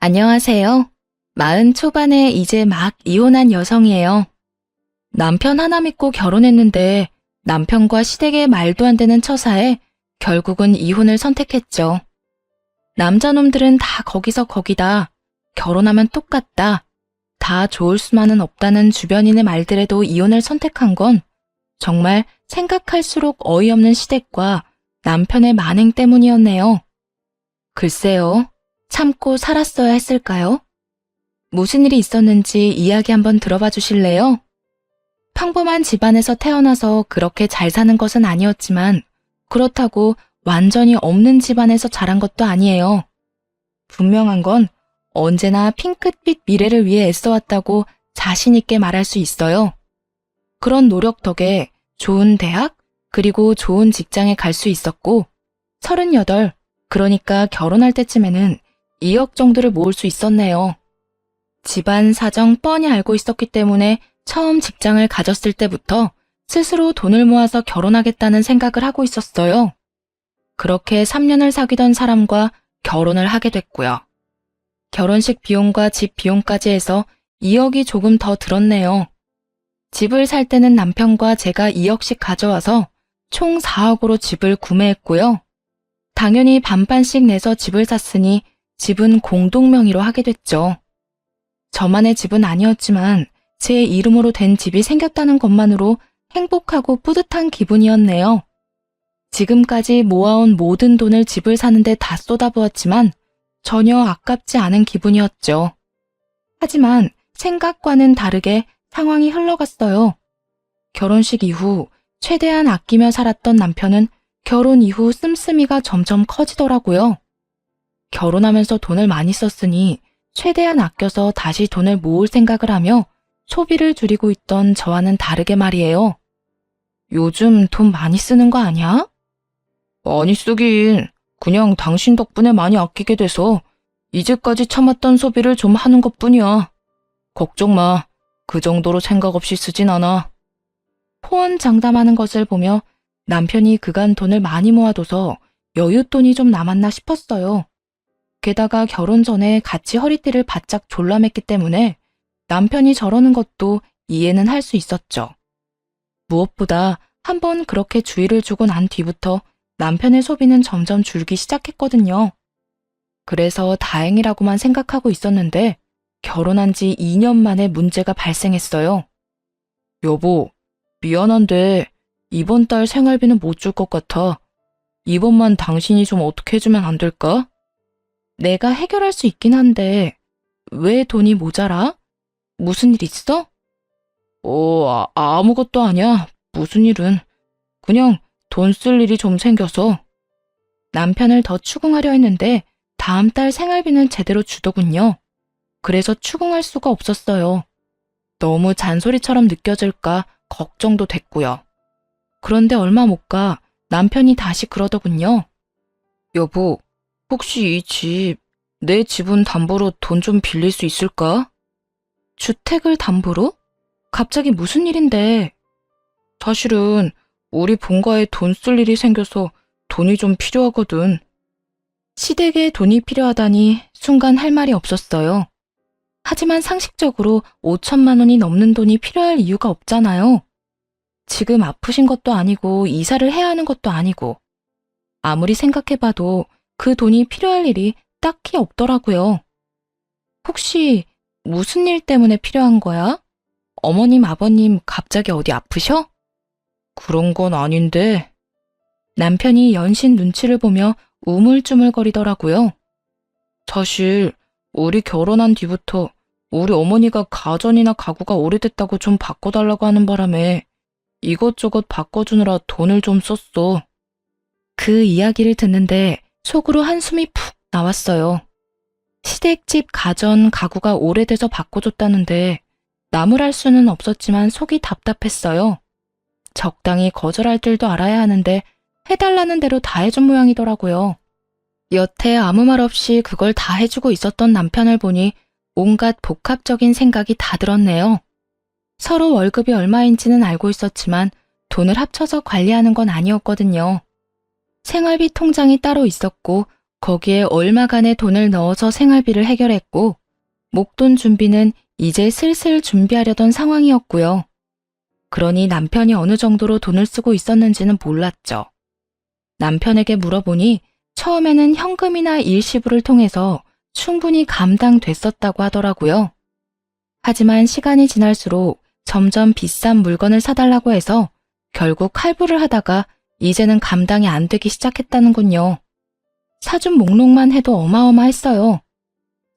안녕하세요. 40 초반에 이제 막 이혼한 여성이에요. 남편 하나 믿고 결혼했는데 남편과 시댁의 말도 안 되는 처사에 결국은 이혼을 선택했죠. 남자놈들은 다 거기서 거기다. 결혼하면 똑같다. 다 좋을 수만은 없다는 주변인의 말들에도 이혼을 선택한 건 정말 생각할수록 어이없는 시댁과 남편의 만행 때문이었네요. 글쎄요. 참고 살았어야 했을까요? 무슨 일이 있었는지 이야기 한번 들어봐 주실래요? 평범한 집안에서 태어나서 그렇게 잘 사는 것은 아니었지만 그렇다고 완전히 없는 집안에서 자란 것도 아니에요. 분명한 건 언제나 핑크빛 미래를 위해 애써왔다고 자신 있게 말할 수 있어요. 그런 노력 덕에 좋은 대학 그리고 좋은 직장에 갈 수 있었고 38, 그러니까 결혼할 때쯤에는 2억 정도를 모을 수 있었네요. 집안 사정 뻔히 알고 있었기 때문에 처음 직장을 가졌을 때부터 스스로 돈을 모아서 결혼하겠다는 생각을 하고 있었어요. 그렇게 3년을 사귀던 사람과 결혼을 하게 됐고요. 결혼식 비용과 집 비용까지 해서 2억이 조금 더 들었네요. 집을 살 때는 남편과 제가 2억씩 가져와서 총 4억으로 집을 구매했고요. 당연히 반반씩 내서 집을 샀으니 집은 공동 명의로 하게 됐죠. 저만의 집은 아니었지만 제 이름으로 된 집이 생겼다는 것만으로 행복하고 뿌듯한 기분이었네요. 지금까지 모아온 모든 돈을 집을 사는데 다 쏟아부었지만 전혀 아깝지 않은 기분이었죠. 하지만 생각과는 다르게 상황이 흘러갔어요. 결혼식 이후 최대한 아끼며 살았던 남편은 결혼 이후 씀씀이가 점점 커지더라고요. 결혼하면서 돈을 많이 썼으니 최대한 아껴서 다시 돈을 모을 생각을 하며 소비를 줄이고 있던 저와는 다르게 말이에요. 요즘 돈 많이 쓰는 거 아니야? 많이 쓰긴. 그냥 당신 덕분에 많이 아끼게 돼서 이제까지 참았던 소비를 좀 하는 것뿐이야. 걱정 마. 그 정도로 생각 없이 쓰진 않아. 호언장담하는 것을 보며 남편이 그간 돈을 많이 모아둬서 여윳돈이 좀 남았나 싶었어요. 게다가 결혼 전에 같이 허리띠를 바짝 졸라맸기 때문에 남편이 저러는 것도 이해는 할 수 있었죠. 무엇보다 한번 그렇게 주의를 주고 난 뒤부터 남편의 소비는 점점 줄기 시작했거든요. 그래서 다행이라고만 생각하고 있었는데 결혼한 지 2년 만에 문제가 발생했어요. 여보, 미안한데 이번 달 생활비는 못 줄 것 같아. 이번만 당신이 좀 어떻게 해주면 안 될까? 내가 해결할 수 있긴 한데 왜 돈이 모자라? 무슨 일 있어? 아무것도 아니야. 무슨 일은. 그냥 돈 쓸 일이 좀 생겨서. 남편을 더 추궁하려 했는데 다음 달 생활비는 제대로 주더군요. 그래서 추궁할 수가 없었어요. 너무 잔소리처럼 느껴질까 걱정도 됐고요. 그런데 얼마 못 가 남편이 다시 그러더군요. 여보, 혹시 이 집, 내 지분 담보로 돈 좀 빌릴 수 있을까? 주택을 담보로? 갑자기 무슨 일인데? 사실은 우리 본가에 돈 쓸 일이 생겨서 돈이 좀 필요하거든. 시댁에 돈이 필요하다니 순간 할 말이 없었어요. 하지만 상식적으로 5천만 원이 넘는 돈이 필요할 이유가 없잖아요. 지금 아프신 것도 아니고 이사를 해야 하는 것도 아니고 아무리 생각해봐도 그 돈이 필요할 일이 딱히 없더라고요. 혹시 무슨 일 때문에 필요한 거야? 어머님, 아버님 갑자기 어디 아프셔? 그런 건 아닌데. 남편이 연신 눈치를 보며 우물쭈물거리더라고요. 사실 우리 결혼한 뒤부터 우리 어머니가 가전이나 가구가 오래됐다고 좀 바꿔달라고 하는 바람에 이것저것 바꿔주느라 돈을 좀 썼어. 그 이야기를 듣는데 속으로 한숨이 푹 나왔어요. 시댁집 가전, 가구가 오래돼서 바꿔줬다는데 나무랄 수는 없었지만 속이 답답했어요. 적당히 거절할 줄도 알아야 하는데 해달라는 대로 다 해준 모양이더라고요. 여태 아무 말 없이 그걸 다 해주고 있었던 남편을 보니 온갖 복합적인 생각이 다 들었네요. 서로 월급이 얼마인지는 알고 있었지만 돈을 합쳐서 관리하는 건 아니었거든요. 생활비 통장이 따로 있었고 거기에 얼마간의 돈을 넣어서 생활비를 해결했고, 목돈 준비는 이제 슬슬 준비하려던 상황이었고요. 그러니 남편이 어느 정도로 돈을 쓰고 있었는지는 몰랐죠. 남편에게 물어보니 처음에는 현금이나 일시불을 통해서 충분히 감당됐었다고 하더라고요. 하지만 시간이 지날수록 점점 비싼 물건을 사달라고 해서 결국 할부를 하다가 이제는 감당이 안 되기 시작했다는군요. 사준 목록만 해도 어마어마했어요.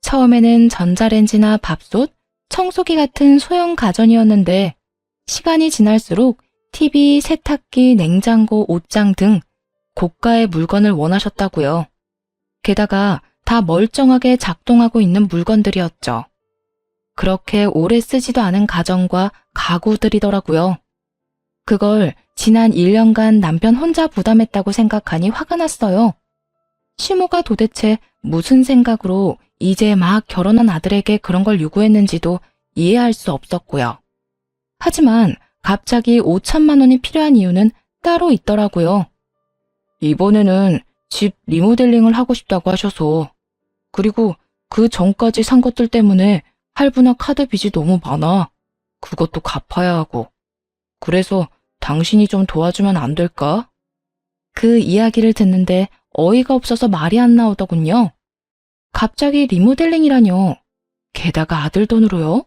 처음에는 전자레인지나 밥솥, 청소기 같은 소형 가전이었는데 시간이 지날수록 TV, 세탁기, 냉장고, 옷장 등 고가의 물건을 원하셨다고요. 게다가 다 멀쩡하게 작동하고 있는 물건들이었죠. 그렇게 오래 쓰지도 않은 가전과 가구들이더라고요. 그걸 지난 1년간 남편 혼자 부담했다고 생각하니 화가 났어요. 시모가 도대체 무슨 생각으로 이제 막 결혼한 아들에게 그런 걸 요구했는지도 이해할 수 없었고요. 하지만 갑자기 5천만 원이 필요한 이유는 따로 있더라고요. 이번에는 집 리모델링을 하고 싶다고 하셔서, 그리고 그 전까지 산 것들 때문에 할부나 카드 빚이 너무 많아. 그것도 갚아야 하고. 그래서 당신이 좀 도와주면 안 될까? 그 이야기를 듣는데 어이가 없어서 말이 안 나오더군요. 갑자기 리모델링이라뇨. 게다가 아들 돈으로요?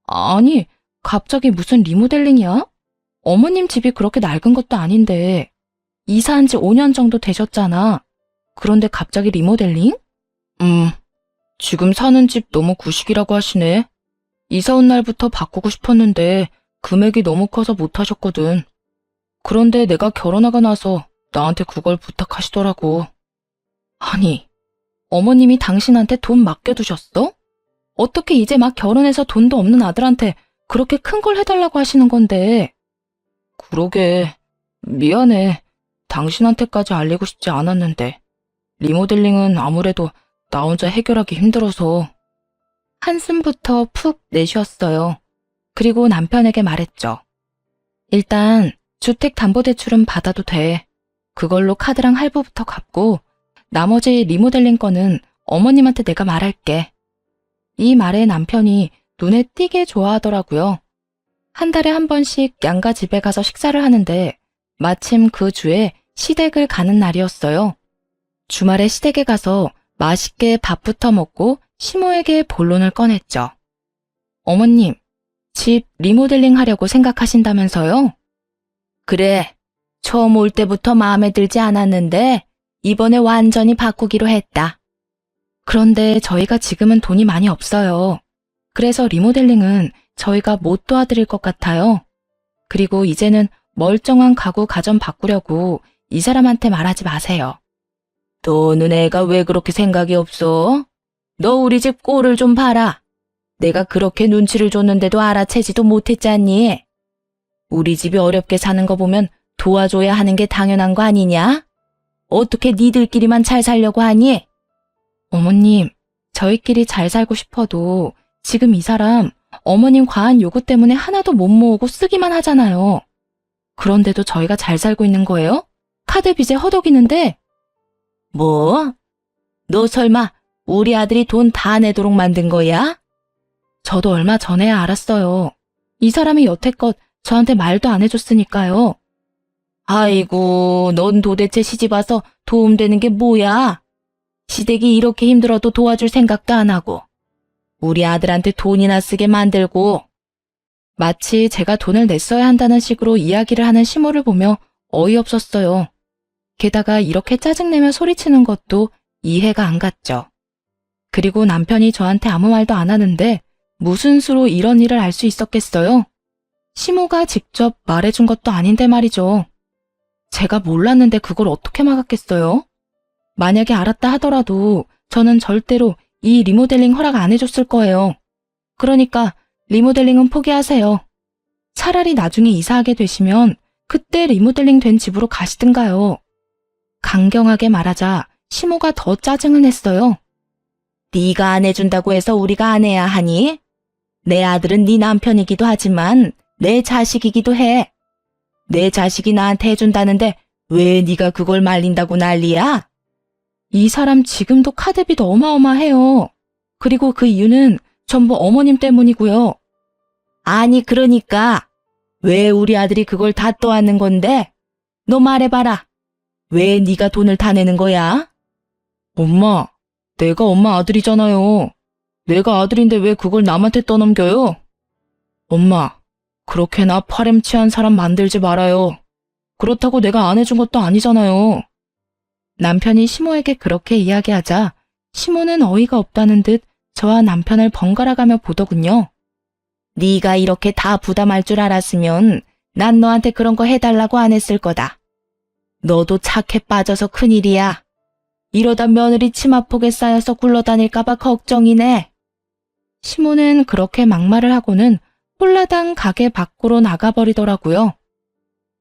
아니, 갑자기 무슨 리모델링이야? 어머님 집이 그렇게 낡은 것도 아닌데 이사한 지 5년 정도 되셨잖아. 그런데 갑자기 리모델링? 지금 사는 집 너무 구식이라고 하시네. 이사 온 날부터 바꾸고 싶었는데 금액이 너무 커서 못하셨거든. 그런데 내가 결혼하고 나서 나한테 그걸 부탁하시더라고. 아니, 어머님이 당신한테 돈 맡겨두셨어? 어떻게 이제 막 결혼해서 돈도 없는 아들한테 그렇게 큰 걸 해달라고 하시는 건데. 그러게, 미안해. 당신한테까지 알리고 싶지 않았는데. 리모델링은 아무래도 나 혼자 해결하기 힘들어서. 한숨부터 푹 내쉬었어요. 그리고 남편에게 말했죠. 일단 주택담보대출은 받아도 돼. 그걸로 카드랑 할부부터 갚고 나머지 리모델링 거는 어머님한테 내가 말할게. 이 말에 남편이 눈에 띄게 좋아하더라고요. 한 달에 한 번씩 양가 집에 가서 식사를 하는데 마침 그 주에 시댁을 가는 날이었어요. 주말에 시댁에 가서 맛있게 밥부터 먹고 시모에게 본론을 꺼냈죠. 어머님, 집 리모델링 하려고 생각하신다면서요? 그래, 처음 올 때부터 마음에 들지 않았는데 이번에 완전히 바꾸기로 했다. 그런데 저희가 지금은 돈이 많이 없어요. 그래서 리모델링은 저희가 못 도와드릴 것 같아요. 그리고 이제는 멀쩡한 가구 가전 바꾸려고 이 사람한테 말하지 마세요. 너는 애가 왜 그렇게 생각이 없어? 너 우리 집 꼴을 좀 봐라. 내가 그렇게 눈치를 줬는데도 알아채지도 못했잖니. 우리 집이 어렵게 사는 거 보면 도와줘야 하는 게 당연한 거 아니냐? 어떻게 니들끼리만 잘 살려고 하니? 어머님, 저희끼리 잘 살고 싶어도 지금 이 사람 어머님 과한 요구 때문에 하나도 못 모으고 쓰기만 하잖아요. 그런데도 저희가 잘 살고 있는 거예요? 카드 빚에 허덕이는데. 뭐? 너 설마 우리 아들이 돈 다 내도록 만든 거야? 저도 얼마 전에야 알았어요. 이 사람이 여태껏 저한테 말도 안 해줬으니까요. 아이고, 넌 도대체 시집 와서 도움되는 게 뭐야? 시댁이 이렇게 힘들어도 도와줄 생각도 안 하고 우리 아들한테 돈이나 쓰게 만들고. 마치 제가 돈을 냈어야 한다는 식으로 이야기를 하는 시모를 보며 어이없었어요. 게다가 이렇게 짜증내며 소리치는 것도 이해가 안 갔죠. 그리고 남편이 저한테 아무 말도 안 하는데 무슨 수로 이런 일을 알 수 있었겠어요? 시모가 직접 말해준 것도 아닌데 말이죠. 제가 몰랐는데 그걸 어떻게 막았겠어요? 만약에 알았다 하더라도 저는 절대로 이 리모델링 허락 안 해줬을 거예요. 그러니까 리모델링은 포기하세요. 차라리 나중에 이사하게 되시면 그때 리모델링 된 집으로 가시든가요. 강경하게 말하자 시모가 더 짜증을 냈어요. 네가 안 해준다고 해서 우리가 안 해야 하니? 내 아들은 네 남편이기도 하지만 내 자식이기도 해. 내 자식이 나한테 해준다는데 왜 네가 그걸 말린다고 난리야? 이 사람 지금도 카드빚 어마어마해요. 그리고 그 이유는 전부 어머님 때문이고요. 아니 그러니까 왜 우리 아들이 그걸 다 떠안는 건데? 너 말해봐라. 왜 네가 돈을 다 내는 거야? 엄마, 내가 엄마 아들이잖아요. 내가 아들인데 왜 그걸 남한테 떠넘겨요? 엄마, 그렇게 나 파렴치한 사람 만들지 말아요. 그렇다고 내가 안 해준 것도 아니잖아요. 남편이 시모에게 그렇게 이야기하자 시모는 어이가 없다는 듯 저와 남편을 번갈아가며 보더군요. 네가 이렇게 다 부담할 줄 알았으면 난 너한테 그런 거 해달라고 안 했을 거다. 너도 착해 빠져서 큰일이야. 이러다 며느리 치마폭에 쌓여서 굴러다닐까봐 걱정이네. 시모는 그렇게 막말을 하고는 홀라당 가게 밖으로 나가버리더라고요.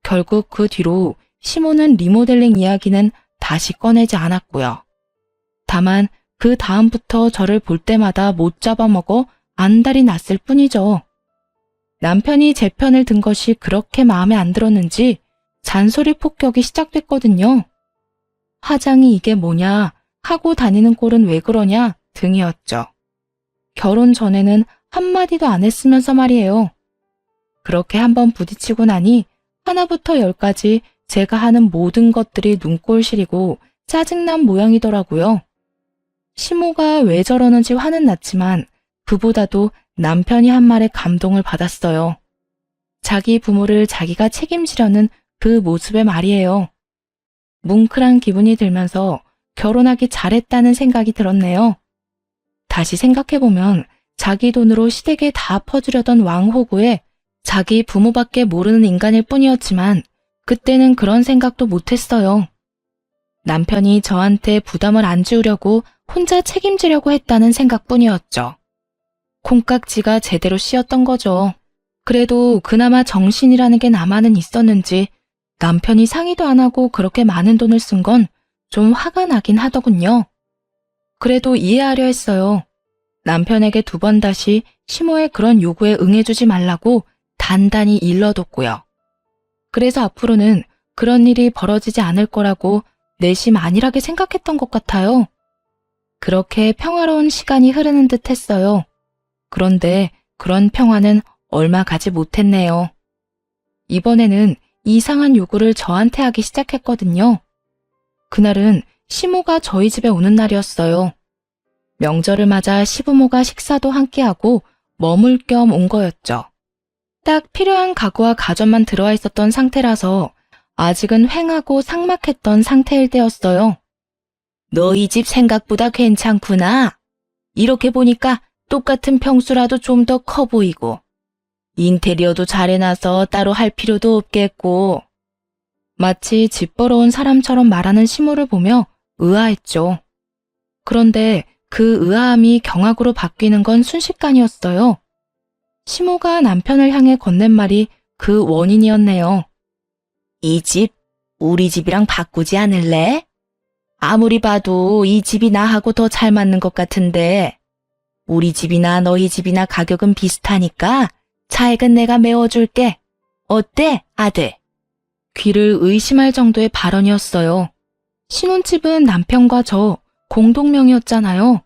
결국 그 뒤로 시모는 리모델링 이야기는 다시 꺼내지 않았고요. 다만 그 다음부터 저를 볼 때마다 못 잡아먹어 안달이 났을 뿐이죠. 남편이 제 편을 든 것이 그렇게 마음에 안 들었는지 잔소리 폭격이 시작됐거든요. 화장이 이게 뭐냐, 하고 다니는 꼴은 왜 그러냐 등이었죠. 결혼 전에는 한마디도 안 했으면서 말이에요. 그렇게 한번 부딪히고 나니 하나부터 열까지 제가 하는 모든 것들이 눈꼴 시리고 짜증난 모양이더라고요. 시모가 왜 저러는지 화는 났지만 그보다도 남편이 한 말에 감동을 받았어요. 자기 부모를 자기가 책임지려는 그 모습의 말이에요. 뭉클한 기분이 들면서 결혼하기 잘했다는 생각이 들었네요. 다시 생각해보면 자기 돈으로 시댁에 다 퍼주려던 왕호구에 자기 부모밖에 모르는 인간일 뿐이었지만 그때는 그런 생각도 못했어요. 남편이 저한테 부담을 안 지우려고 혼자 책임지려고 했다는 생각뿐이었죠. 콩깍지가 제대로 씌었던 거죠. 그래도 그나마 정신이라는 게 남아는 있었는지 남편이 상의도 안 하고 그렇게 많은 돈을 쓴 건 좀 화가 나긴 하더군요. 그래도 이해하려 했어요. 남편에게 2번 다시 시모의 그런 요구에 응해주지 말라고 단단히 일러뒀고요. 그래서 앞으로는 그런 일이 벌어지지 않을 거라고 내심 안일하게 생각했던 것 같아요. 그렇게 평화로운 시간이 흐르는 듯 했어요. 그런데 그런 평화는 얼마 가지 못했네요. 이번에는 이상한 요구를 저한테 하기 시작했거든요. 그날은 시모가 저희 집에 오는 날이었어요. 명절을 맞아 시부모가 식사도 함께하고 머물 겸 온 거였죠. 딱 필요한 가구와 가전만 들어와 있었던 상태라서 아직은 휑하고 삭막했던 상태일 때였어요. 너희 집 생각보다 괜찮구나. 이렇게 보니까 똑같은 평수라도 좀 더 커 보이고 인테리어도 잘 해놔서 따로 할 필요도 없겠고. 마치 집 보러 온 사람처럼 말하는 시모를 보며 의아했죠. 그런데 그 의아함이 경악으로 바뀌는 건 순식간이었어요. 시모가 남편을 향해 건넨 말이 그 원인이었네요. 이 집, 우리 집이랑 바꾸지 않을래? 아무리 봐도 이 집이 나하고 더 잘 맞는 것 같은데 우리 집이나 너희 집이나 가격은 비슷하니까 차액은 내가 메워줄게. 어때, 아들? 귀를 의심할 정도의 발언이었어요. 신혼집은 남편과 저 공동명의였잖아요.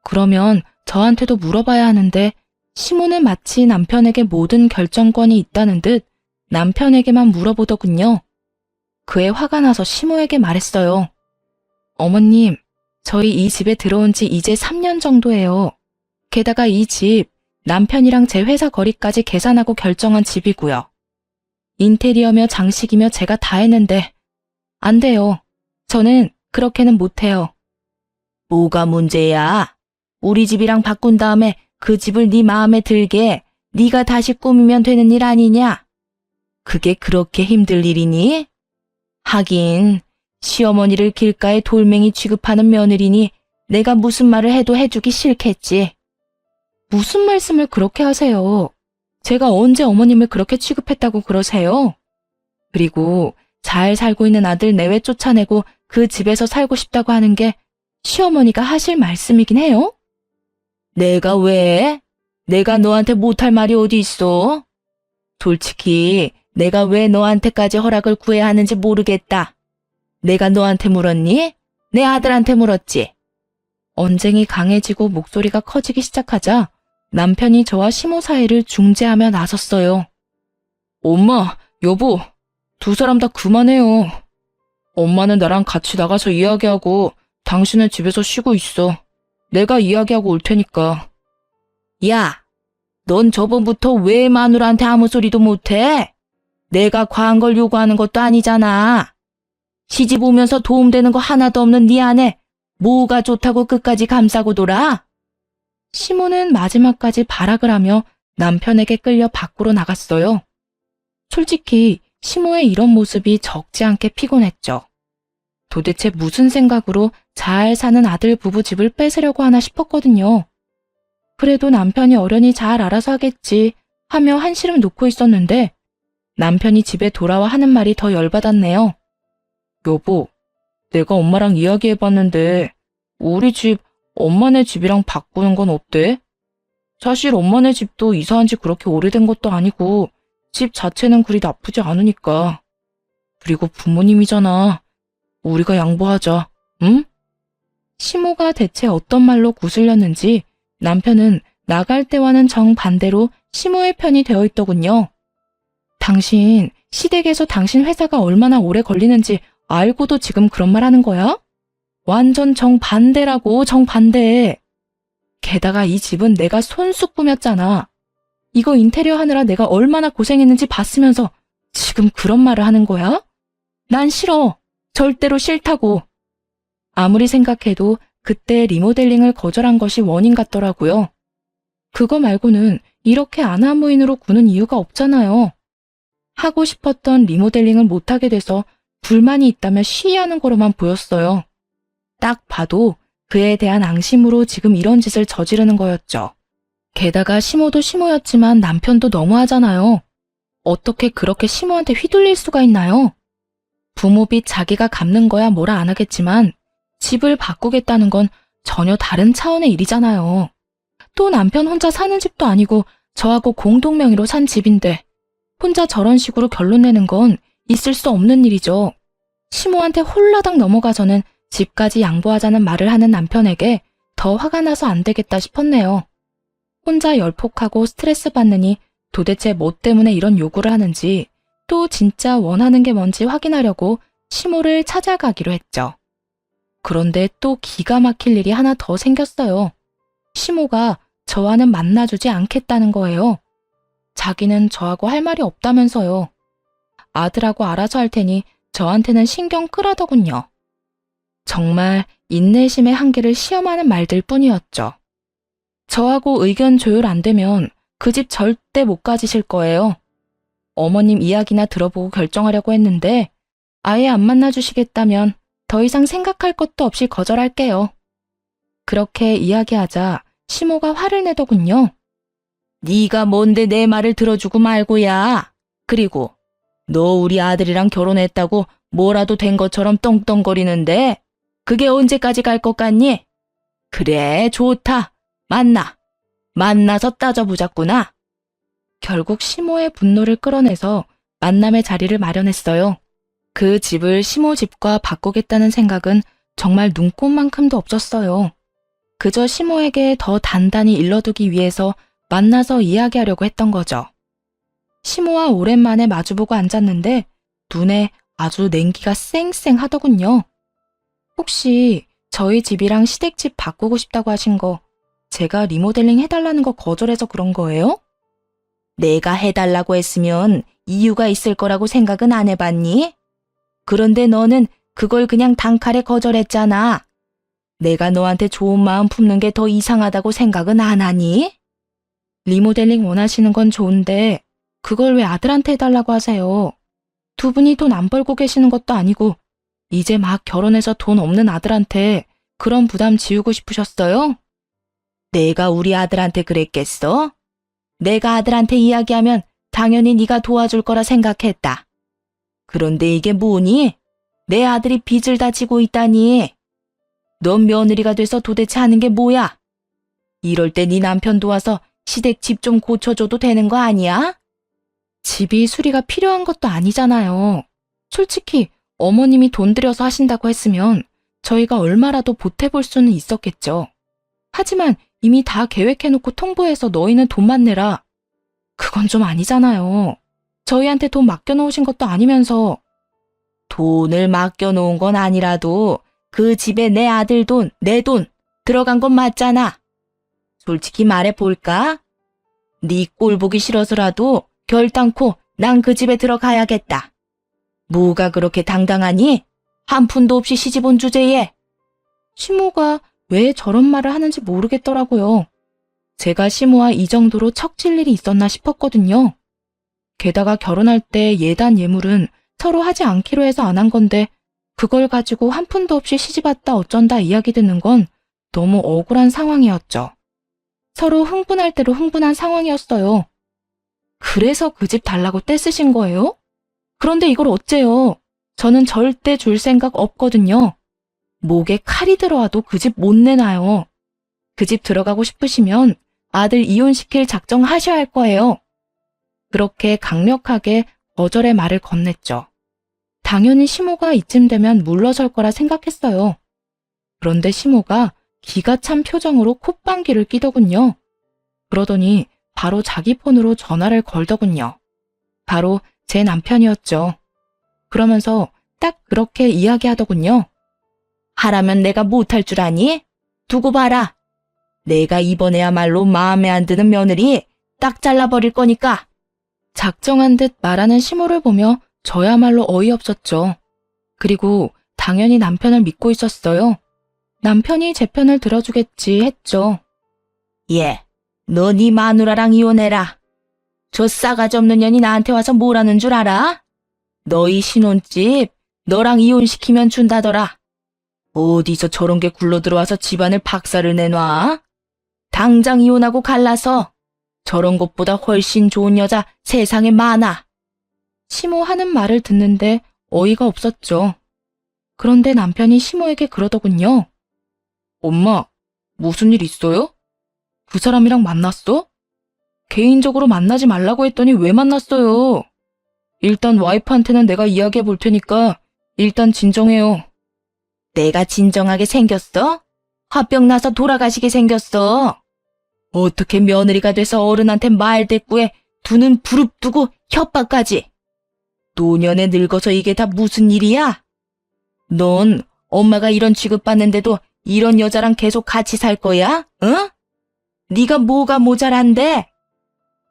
그러면 저한테도 물어봐야 하는데 시모는 마치 남편에게 모든 결정권이 있다는 듯 남편에게만 물어보더군요. 그에 화가 나서 시모에게 말했어요. 어머님, 저희 이 집에 들어온 지 이제 3년 정도예요. 게다가 이 집 남편이랑 제 회사 거리까지 계산하고 결정한 집이고요. 인테리어며 장식이며 제가 다 했는데 안 돼요. 저는 그렇게는 못해요. 뭐가 문제야? 우리 집이랑 바꾼 다음에 그 집을 네 마음에 들게 네가 다시 꾸미면 되는 일 아니냐? 그게 그렇게 힘들 일이니? 하긴 시어머니를 길가에 돌멩이 취급하는 며느리니 내가 무슨 말을 해도 해주기 싫겠지. 무슨 말씀을 그렇게 하세요? 제가 언제 어머님을 그렇게 취급했다고 그러세요? 그리고 잘 살고 있는 아들 내외 쫓아내고 그 집에서 살고 싶다고 하는 게 시어머니가 하실 말씀이긴 해요? 내가 왜? 내가 너한테 못할 말이 어디 있어? 솔직히 내가 왜 너한테까지 허락을 구해야 하는지 모르겠다. 내가 너한테 물었니? 내 아들한테 물었지. 언쟁이 강해지고 목소리가 커지기 시작하자 남편이 저와 시모 사이를 중재하며 나섰어요. 엄마, 여보, 두 사람 다 그만해요. 엄마는 나랑 같이 나가서 이야기하고 당신은 집에서 쉬고 있어. 내가 이야기하고 올 테니까. 야, 넌 저번부터 왜 마누라한테 아무 소리도 못해? 내가 과한 걸 요구하는 것도 아니잖아. 시집 오면서 도움되는 거 하나도 없는 네 아내 뭐가 좋다고 끝까지 감싸고 돌아? 시모는 마지막까지 발악을 하며 남편에게 끌려 밖으로 나갔어요. 솔직히 시모의 이런 모습이 적지 않게 피곤했죠. 도대체 무슨 생각으로 잘 사는 아들 부부 집을 뺏으려고 하나 싶었거든요. 그래도 남편이 어련히 잘 알아서 하겠지 하며 한시름 놓고 있었는데 남편이 집에 돌아와 하는 말이 더 열받았네요. 여보, 내가 엄마랑 이야기해봤는데 우리 집 엄마네 집이랑 바꾸는 건 어때? 사실 엄마네 집도 이사한 지 그렇게 오래된 것도 아니고 집 자체는 그리 나쁘지 않으니까. 그리고 부모님이잖아. 우리가 양보하자, 응? 시모가 대체 어떤 말로 구슬렸는지 남편은 나갈 때와는 정반대로 시모의 편이 되어 있더군요. 당신 시댁에서 당신 회사가 얼마나 오래 걸리는지 알고도 지금 그런 말 하는 거야? 완전 정반대라고, 정반대. 게다가 이 집은 내가 손수 꾸몄잖아. 이거 인테리어 하느라 내가 얼마나 고생했는지 봤으면서 지금 그런 말을 하는 거야? 난 싫어. 절대로 싫다고. 아무리 생각해도 그때 리모델링을 거절한 것이 원인 같더라고요. 그거 말고는 이렇게 안하무인으로 구는 이유가 없잖아요. 하고 싶었던 리모델링을 못하게 돼서 불만이 있다며 시위하는 거로만 보였어요. 딱 봐도 그에 대한 앙심으로 지금 이런 짓을 저지르는 거였죠. 게다가 시모도 시모였지만 남편도 너무하잖아요. 어떻게 그렇게 시모한테 휘둘릴 수가 있나요? 부모빚 자기가 갚는 거야 뭐라 안 하겠지만 집을 바꾸겠다는 건 전혀 다른 차원의 일이잖아요. 또 남편 혼자 사는 집도 아니고 저하고 공동명의로 산 집인데 혼자 저런 식으로 결론 내는 건 있을 수 없는 일이죠. 시모한테 홀라당 넘어가서는 집까지 양보하자는 말을 하는 남편에게 더 화가 나서 안 되겠다 싶었네요. 혼자 열폭하고 스트레스 받느니 도대체 뭐 때문에 이런 요구를 하는지 또 진짜 원하는 게 뭔지 확인하려고 시모를 찾아가기로 했죠. 그런데 또 기가 막힐 일이 하나 더 생겼어요. 시모가 저와는 만나주지 않겠다는 거예요. 자기는 저하고 할 말이 없다면서요. 아들하고 알아서 할 테니 저한테는 신경 끄라더군요. 정말 인내심의 한계를 시험하는 말들 뿐이었죠. 저하고 의견 조율 안 되면 그 집 절대 못 가지실 거예요. 어머님 이야기나 들어보고 결정하려고 했는데 아예 안 만나주시겠다면 더 이상 생각할 것도 없이 거절할게요. 그렇게 이야기하자 시모가 화를 내더군요. 네가 뭔데 내 말을 들어주고 말고야. 그리고 너 우리 아들이랑 결혼했다고 뭐라도 된 것처럼 떵떵거리는데 그게 언제까지 갈 것 같니? 그래, 좋다. 만나서 따져보자꾸나. 결국 시모의 분노를 끌어내서 만남의 자리를 마련했어요. 그 집을 시모 집과 바꾸겠다는 생각은 정말 눈꼽만큼도 없었어요. 그저 시모에게 더 단단히 일러두기 위해서 만나서 이야기하려고 했던 거죠. 시모와 오랜만에 마주보고 앉았는데 눈에 아주 냉기가 쌩쌩하더군요. 혹시 저희 집이랑 시댁집 바꾸고 싶다고 하신 거 제가 리모델링 해달라는 거 거절해서 그런 거예요? 내가 해달라고 했으면 이유가 있을 거라고 생각은 안 해봤니? 그런데 너는 그걸 그냥 단칼에 거절했잖아. 내가 너한테 좋은 마음 품는 게 더 이상하다고 생각은 안 하니? 리모델링 원하시는 건 좋은데 그걸 왜 아들한테 해달라고 하세요? 두 분이 돈 안 벌고 계시는 것도 아니고 이제 막 결혼해서 돈 없는 아들한테 그런 부담 지우고 싶으셨어요? 내가 우리 아들한테 그랬겠어? 내가 아들한테 이야기하면 당연히 네가 도와줄 거라 생각했다. 그런데 이게 뭐니? 내 아들이 빚을 다 지고 있다니. 넌 며느리가 돼서 도대체 하는 게 뭐야? 이럴 때 네 남편 도와서 시댁 집 좀 고쳐줘도 되는 거 아니야? 집이 수리가 필요한 것도 아니잖아요. 솔직히 어머님이 돈 들여서 하신다고 했으면 저희가 얼마라도 보태볼 수는 있었겠죠. 하지만 이미 다 계획해놓고 통보해서 너희는 돈만 내라. 그건 좀 아니잖아요. 저희한테 돈 맡겨놓으신 것도 아니면서. 돈을 맡겨놓은 건 아니라도 그 집에 내 아들 돈, 내 돈 들어간 건 맞잖아. 솔직히 말해볼까? 네 꼴 보기 싫어서라도 결단코 난 그 집에 들어가야겠다. 뭐가 그렇게 당당하니? 한 푼도 없이 시집 온 주제에. 시모가 왜 저런 말을 하는지 모르겠더라고요. 제가 시모와 이 정도로 척질 일이 있었나 싶었거든요. 게다가 결혼할 때 예단 예물은 서로 하지 않기로 해서 안 한 건데 그걸 가지고 한 푼도 없이 시집 왔다 어쩐다 이야기 듣는 건 너무 억울한 상황이었죠. 서로 흥분할 대로 흥분한 상황이었어요. 그래서 그 집 달라고 떼쓰신 거예요? 그런데 이걸 어째요? 저는 절대 줄 생각 없거든요. 목에 칼이 들어와도 그 집 못 내놔요. 그 집 들어가고 싶으시면 아들 이혼시킬 작정하셔야 할 거예요. 그렇게 강력하게 거절의 말을 건넸죠. 당연히 시모가 이쯤 되면 물러설 거라 생각했어요. 그런데 시모가 기가 찬 표정으로 콧방귀를 끼더군요. 그러더니 바로 자기 폰으로 전화를 걸더군요. 바로 제 남편이었죠. 그러면서 딱 그렇게 이야기하더군요. 하라면 내가 못할 줄 아니? 두고 봐라. 내가 이번에야말로 마음에 안 드는 며느리 딱 잘라버릴 거니까. 작정한 듯 말하는 시모를 보며 저야말로 어이없었죠. 그리고 당연히 남편을 믿고 있었어요. 남편이 제 편을 들어주겠지 했죠. 예, 너 네 마누라랑 이혼해라. 저 싸가지 없는 년이 나한테 와서 뭐라는 줄 알아? 너희 신혼집 너랑 이혼시키면 준다더라. 어디서 저런 게 굴러들어와서 집안을 박살을 내놔? 당장 이혼하고 갈라서. 저런 것보다 훨씬 좋은 여자 세상에 많아. 시모 하는 말을 듣는데 어이가 없었죠. 그런데 남편이 시모에게 그러더군요. 엄마, 무슨 일 있어요? 그 사람이랑 만났어? 개인적으로 만나지 말라고 했더니 왜 만났어요? 일단 와이프한테는 내가 이야기해 볼 테니까 일단 진정해요. 내가 진정하게 생겼어? 화병 나서 돌아가시게 생겼어. 어떻게 며느리가 돼서 어른한테 말대꾸에 두 눈 부릅뜨고 협박까지. 노년에 늙어서 이게 다 무슨 일이야? 넌 엄마가 이런 취급받는데도 이런 여자랑 계속 같이 살 거야? 응? 네가 뭐가 모자란데?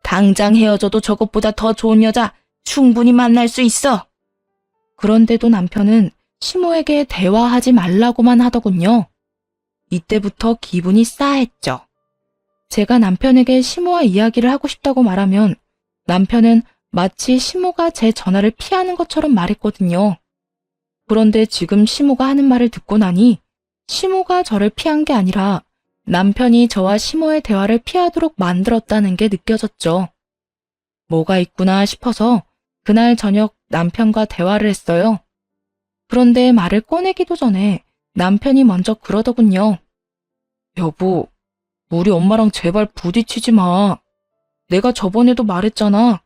당장 헤어져도 저것보다 더 좋은 여자 충분히 만날 수 있어. 그런데도 남편은 시모에게 대화하지 말라고만 하더군요. 이때부터 기분이 싸했죠. 제가 남편에게 시모와 이야기를 하고 싶다고 말하면 남편은 마치 시모가 제 전화를 피하는 것처럼 말했거든요. 그런데 지금 시모가 하는 말을 듣고 나니 시모가 저를 피한 게 아니라 남편이 저와 시모의 대화를 피하도록 만들었다는 게 느껴졌죠. 뭐가 있구나 싶어서 그날 저녁 남편과 대화를 했어요. 그런데 말을 꺼내기도 전에 남편이 먼저 그러더군요. 여보, 우리 엄마랑 제발 부딪히지 마. 내가 저번에도 말했잖아.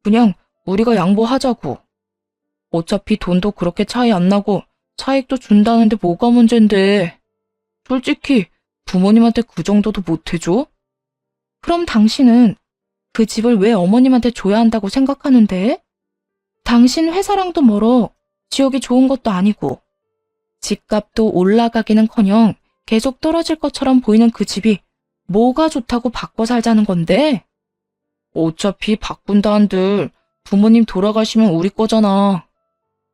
그냥 우리가 양보하자고. 어차피 돈도 그렇게 차이 안 나고 차익도 준다는데 뭐가 문젠데. 솔직히 부모님한테 그 정도도 못 해줘? 그럼 당신은 그 집을 왜 어머님한테 줘야 한다고 생각하는데? 당신 회사랑도 멀어. 지역이 좋은 것도 아니고. 집값도 올라가기는커녕 계속 떨어질 것처럼 보이는 그 집이 뭐가 좋다고 바꿔 살자는 건데? 어차피 바꾼다 한들 부모님 돌아가시면 우리 거잖아.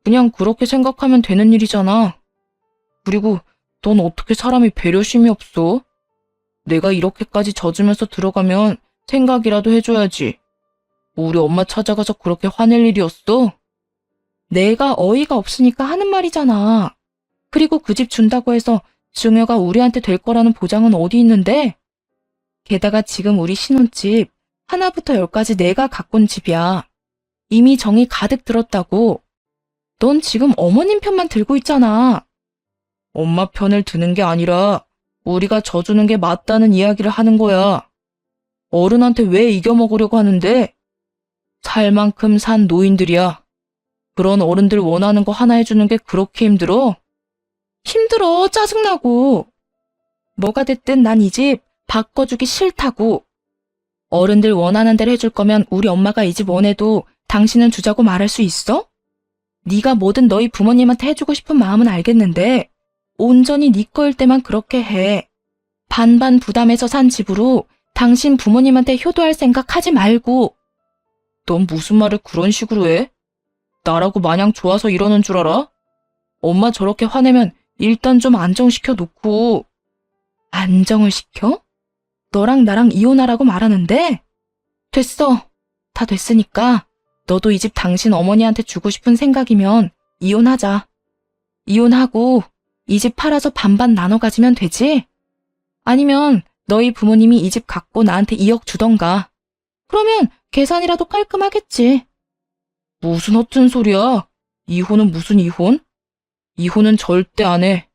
그냥 그렇게 생각하면 되는 일이잖아. 그리고 넌 어떻게 사람이 배려심이 없어? 내가 이렇게까지 져주면서 들어가면 생각이라도 해줘야지. 우리 엄마 찾아가서 그렇게 화낼 일이었어? 내가 어이가 없으니까 하는 말이잖아. 그리고 그 집 준다고 해서 증여가 우리한테 될 거라는 보장은 어디 있는데? 게다가 지금 우리 신혼집 하나부터 열까지 내가 가꾼 집이야. 이미 정이 가득 들었다고. 넌 지금 어머님 편만 들고 있잖아. 엄마 편을 드는 게 아니라 우리가 져주는 게 맞다는 이야기를 하는 거야. 어른한테 왜 이겨먹으려고 하는데? 살 만큼 산 노인들이야. 그런 어른들 원하는 거 하나 해주는 게 그렇게 힘들어? 힘들어, 짜증나고. 뭐가 됐든 난 이 집 바꿔주기 싫다고. 어른들 원하는 대로 해줄 거면 우리 엄마가 이 집 원해도 당신은 주자고 말할 수 있어? 네가 뭐든 너희 부모님한테 해주고 싶은 마음은 알겠는데 온전히 네 거일 때만 그렇게 해. 반반 부담해서 산 집으로 당신 부모님한테 효도할 생각 하지 말고. 넌 무슨 말을 그런 식으로 해? 나라고 마냥 좋아서 이러는 줄 알아? 엄마 저렇게 화내면 일단 좀 안정시켜 놓고. 안정을 시켜? 너랑 나랑 이혼하라고 말하는데? 됐어. 다 됐으니까 너도 이 집 당신 어머니한테 주고 싶은 생각이면 이혼하자. 이혼하고 이 집 팔아서 반반 나눠 가지면 되지? 아니면 너희 부모님이 이 집 갖고 나한테 2억 주던가. 그러면 계산이라도 깔끔하겠지. 무슨 허튼 소리야? 이혼은 무슨 이혼? 이혼은 절대 안 해.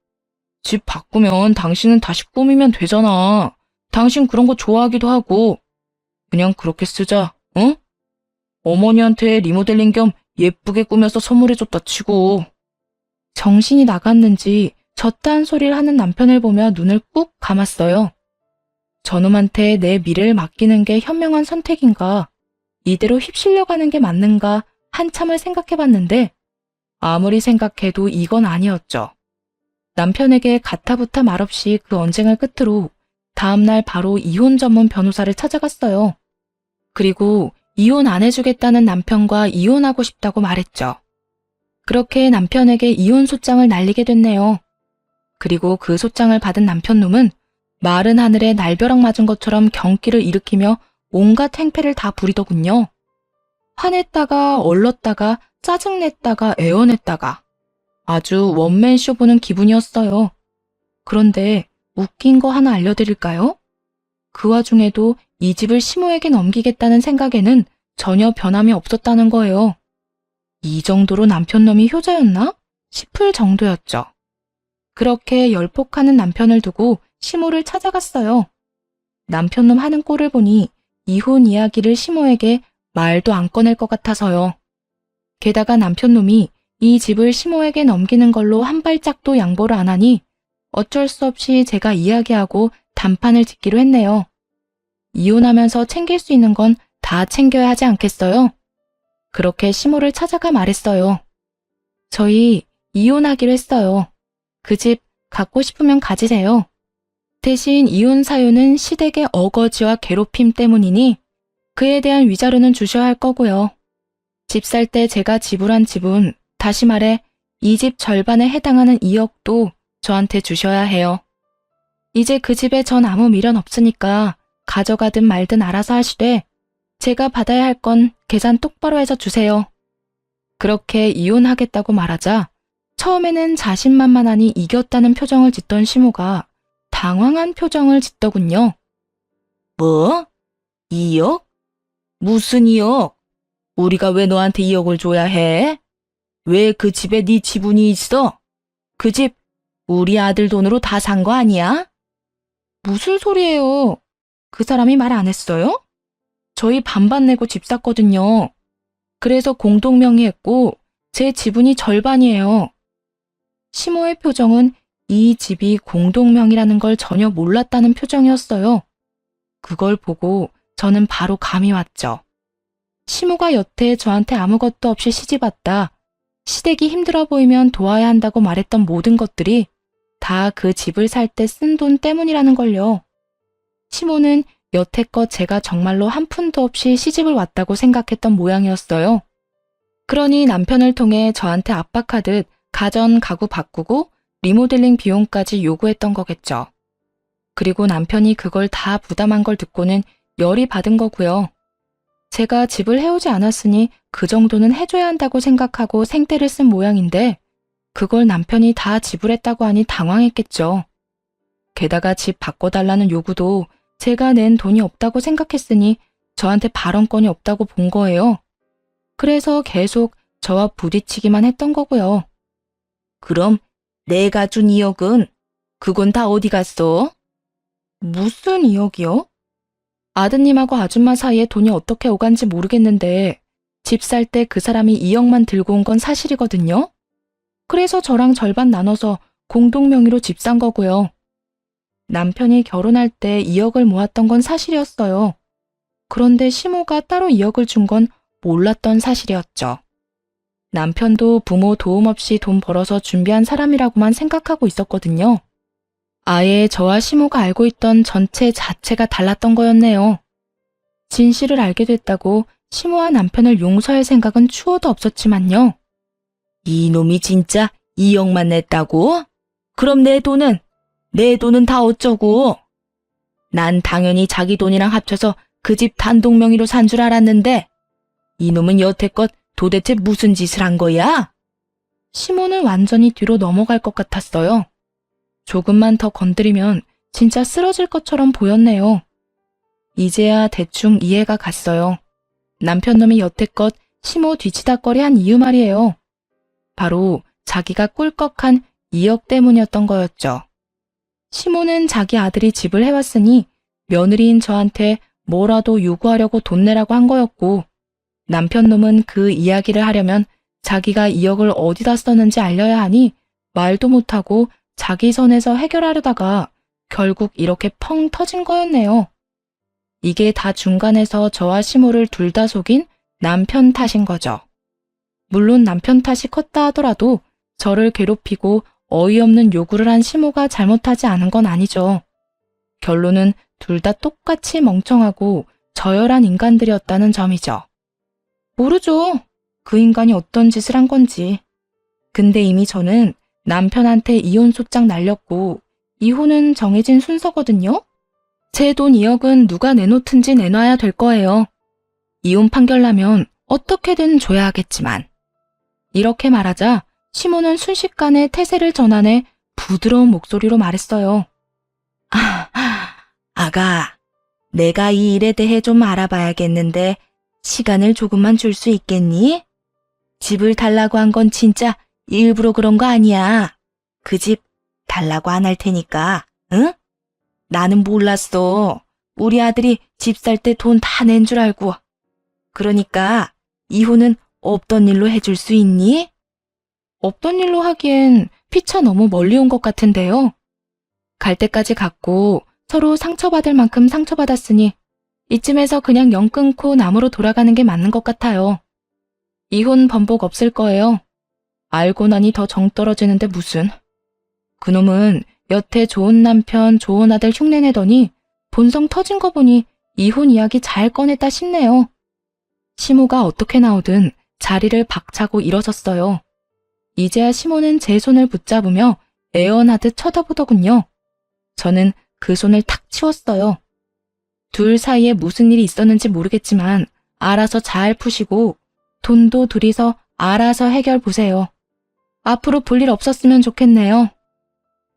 집 바꾸면 당신은 다시 꾸미면 되잖아. 당신 그런 거 좋아하기도 하고. 그냥 그렇게 쓰자, 응? 어머니한테 리모델링 겸 예쁘게 꾸며서 선물해줬다 치고. 정신이 나갔는지 젖다한 소리를 하는 남편을 보며 눈을 꾹 감았어요. 저놈한테 내 미래를 맡기는 게 현명한 선택인가, 이대로 휩쓸려 가는 게 맞는가 한참을 생각해봤는데 아무리 생각해도 이건 아니었죠. 남편에게 가타부타 말없이 그 언쟁을 끝으로 다음날 바로 이혼 전문 변호사를 찾아갔어요. 그리고 이혼 안 해주겠다는 남편과 이혼하고 싶다고 말했죠. 그렇게 남편에게 이혼 소장을 날리게 됐네요. 그리고 그 소장을 받은 남편놈은 마른 하늘에 날벼락 맞은 것처럼 경기를 일으키며 온갖 행패를 다 부리더군요. 화냈다가 얼렀다가 짜증냈다가 애원했다가 아주 원맨쇼 보는 기분이었어요. 그런데 웃긴 거 하나 알려드릴까요? 그 와중에도 이 집을 시모에게 넘기겠다는 생각에는 전혀 변함이 없었다는 거예요. 이 정도로 남편놈이 효자였나 싶을 정도였죠. 그렇게 열폭하는 남편을 두고 시모를 찾아갔어요. 남편놈 하는 꼴을 보니 이혼 이야기를 시모에게 말도 안 꺼낼 것 같아서요. 게다가 남편놈이 이 집을 시모에게 넘기는 걸로 한 발짝도 양보를 안 하니 어쩔 수 없이 제가 이야기하고 단판을 짓기로 했네요. 이혼하면서 챙길 수 있는 건 다 챙겨야 하지 않겠어요? 그렇게 시모를 찾아가 말했어요. 저희 이혼하기로 했어요. 그 집 갖고 싶으면 가지세요. 대신 이혼 사유는 시댁의 어거지와 괴롭힘 때문이니 그에 대한 위자료는 주셔야 할 거고요. 집 살 때 제가 지불한 지분, 다시 말해 이 집 절반에 해당하는 2억도 저한테 주셔야 해요. 이제 그 집에 전 아무 미련 없으니까 가져가든 말든 알아서 하시되 제가 받아야 할 건 계산 똑바로 해서 주세요. 그렇게 이혼하겠다고 말하자 처음에는 자신만만하니 이겼다는 표정을 짓던 시모가 당황한 표정을 짓더군요. 뭐? 2억? 무슨 2억? 우리가 왜 너한테 2억을 줘야 해? 왜 그 집에 네 지분이 있어? 그 집 우리 아들 돈으로 다 산 거 아니야? 무슨 소리예요? 그 사람이 말 안 했어요? 저희 반반 내고 집 샀거든요. 그래서 공동명의했고 제 지분이 절반이에요. 시모의 표정은 이 집이 공동명의라는 걸 전혀 몰랐다는 표정이었어요. 그걸 보고 저는 바로 감이 왔죠. 시모가 여태 저한테 아무것도 없이 시집왔다, 시댁이 힘들어 보이면 도와야 한다고 말했던 모든 것들이 다 그 집을 살 때 쓴 돈 때문이라는 걸요. 시모는 여태껏 제가 정말로 한 푼도 없이 시집을 왔다고 생각했던 모양이었어요. 그러니 남편을 통해 저한테 압박하듯 가전 가구 바꾸고 리모델링 비용까지 요구했던 거겠죠. 그리고 남편이 그걸 다 부담한 걸 듣고는 열이 받은 거고요. 제가 집을 해오지 않았으니 그 정도는 해줘야 한다고 생각하고 생떼를 쓴 모양인데 그걸 남편이 다 지불했다고 하니 당황했겠죠. 게다가 집 바꿔달라는 요구도 제가 낸 돈이 없다고 생각했으니 저한테 발언권이 없다고 본 거예요. 그래서 계속 저와 부딪히기만 했던 거고요. 그럼 내가 준 2억은 그건 다 어디 갔어? 무슨 2억이요? 아드님하고 아줌마 사이에 돈이 어떻게 오간지 모르겠는데 집 살 때 그 사람이 2억만 들고 온 건 사실이거든요. 그래서 저랑 절반 나눠서 공동 명의로 집 산 거고요. 남편이 결혼할 때 2억을 모았던 건 사실이었어요. 그런데 시모가 따로 2억을 준 건 몰랐던 사실이었죠. 남편도 부모 도움 없이 돈 벌어서 준비한 사람이라고만 생각하고 있었거든요. 아예 저와 시모가 알고 있던 전체 자체가 달랐던 거였네요. 진실을 알게 됐다고 시모와 남편을 용서할 생각은 추호도 없었지만요. 이놈이 진짜 2억만 냈다고? 그럼 내 돈은 다 어쩌고? 난 당연히 자기 돈이랑 합쳐서 그 집 단독 명의로 산 줄 알았는데 이놈은 여태껏 도대체 무슨 짓을 한 거야? 시모는 완전히 뒤로 넘어갈 것 같았어요. 조금만 더 건드리면 진짜 쓰러질 것처럼 보였네요. 이제야 대충 이해가 갔어요. 남편 놈이 여태껏 시모 뒤치다꺼리 한 이유 말이에요. 바로 자기가 꿀꺽한 2억 때문이었던 거였죠. 시모는 자기 아들이 집을 해왔으니 며느리인 저한테 뭐라도 요구하려고 돈 내라고 한 거였고, 남편 놈은 그 이야기를 하려면 자기가 2억을 어디다 썼는지 알려야 하니 말도 못하고 자기 선에서 해결하려다가 결국 이렇게 펑 터진 거였네요. 이게 다 중간에서 저와 시모를 둘 다 속인 남편 탓인 거죠. 물론 남편 탓이 컸다 하더라도 저를 괴롭히고 어이없는 요구를 한 시모가 잘못하지 않은 건 아니죠. 결론은 둘 다 똑같이 멍청하고 저열한 인간들이었다는 점이죠. 모르죠. 그 인간이 어떤 짓을 한 건지. 근데 이미 저는 남편한테 이혼 소장 날렸고 이혼은 정해진 순서거든요. 제 돈 2억은 누가 내놓든지 내놔야 될 거예요. 이혼 판결 나면 어떻게든 줘야 하겠지만. 이렇게 말하자 시모는 순식간에 태세를 전환해 부드러운 목소리로 말했어요. 아가, 내가 이 일에 대해 좀 알아봐야겠는데 시간을 조금만 줄 수 있겠니? 집을 달라고 한 건 진짜 일부러 그런 거 아니야. 그 집 달라고 안 할 테니까, 응? 나는 몰랐어. 우리 아들이 집 살 때 돈 다 낸 줄 알고. 그러니까 이혼은 없던 일로 해줄 수 있니? 없던 일로 하기엔 피차 너무 멀리 온 것 같은데요. 갈 때까지 갔고 서로 상처받을 만큼 상처받았으니 이쯤에서 그냥 영 끊고 남으로 돌아가는 게 맞는 것 같아요. 이혼 번복 없을 거예요. 알고 나니 더 정 떨어지는데 무슨. 그놈은 여태 좋은 남편, 좋은 아들 흉내내더니 본성 터진 거 보니 이혼 이야기 잘 꺼냈다 싶네요. 시모가 어떻게 나오든 자리를 박차고 일어섰어요. 이제야 시모는 제 손을 붙잡으며 애원하듯 쳐다보더군요. 저는 그 손을 탁 치웠어요. 둘 사이에 무슨 일이 있었는지 모르겠지만 알아서 잘 푸시고 돈도 둘이서 알아서 해결 보세요. 앞으로 볼 일 없었으면 좋겠네요.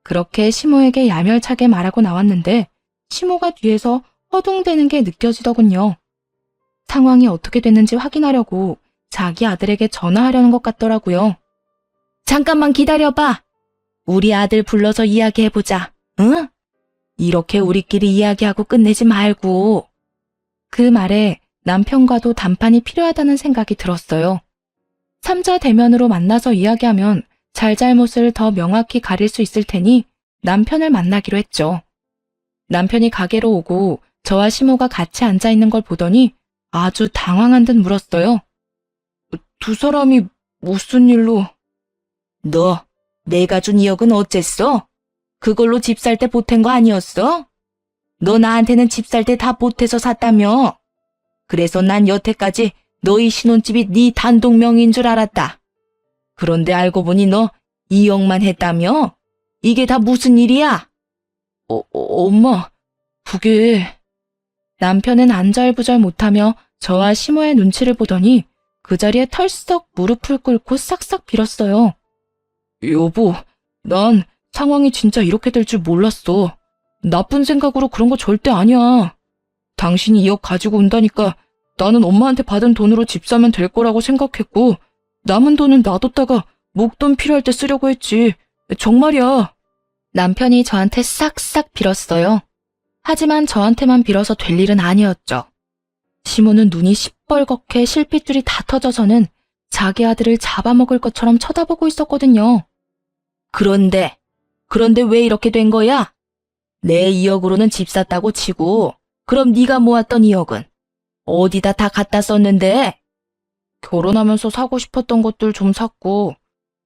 그렇게 시모에게 야멸차게 말하고 나왔는데 시모가 뒤에서 허둥대는 게 느껴지더군요. 상황이 어떻게 됐는지 확인하려고 자기 아들에게 전화하려는 것 같더라고요. 잠깐만 기다려봐. 우리 아들 불러서 이야기해보자. 응? 이렇게 우리끼리 이야기하고 끝내지 말고. 그 말에 남편과도 담판이 필요하다는 생각이 들었어요. 삼자 대면으로 만나서 이야기하면 잘잘못을 더 명확히 가릴 수 있을 테니 남편을 만나기로 했죠. 남편이 가게로 오고 저와 시모가 같이 앉아있는 걸 보더니 아주 당황한 듯 물었어요. 두 사람이 무슨 일로? 너, 내가 준 2억은 어쨌어? 그걸로 집 살 때 보탠 거 아니었어? 너 나한테는 집 살 때 다 보태서 샀다며? 그래서 난 여태까지 너희 신혼집이 네 단독 명의인 줄 알았다. 그런데 알고 보니 너 2억만 했다며? 이게 다 무슨 일이야? 엄마, 그게... 남편은 안절부절 못하며 저와 시모의 눈치를 보더니 그 자리에 털썩 무릎을 꿇고 싹싹 빌었어요. 여보, 난 상황이 진짜 이렇게 될 줄 몰랐어. 나쁜 생각으로 그런 거 절대 아니야. 당신이 2억 가지고 온다니까 나는 엄마한테 받은 돈으로 집 사면 될 거라고 생각했고 남은 돈은 놔뒀다가 목돈 필요할 때 쓰려고 했지. 정말이야. 남편이 저한테 싹싹 빌었어요. 하지만 저한테만 빌어서 될 일은 아니었죠. 시모는 눈이 시뻘겋게 실핏줄이 다 터져서는 자기 아들을 잡아먹을 것처럼 쳐다보고 있었거든요. 그런데 그런데 왜 이렇게 된 거야? 내 2억으로는 집 샀다고 치고 그럼 네가 모았던 2억은 어디다 다 갖다 썼는데? 결혼하면서 사고 싶었던 것들 좀 샀고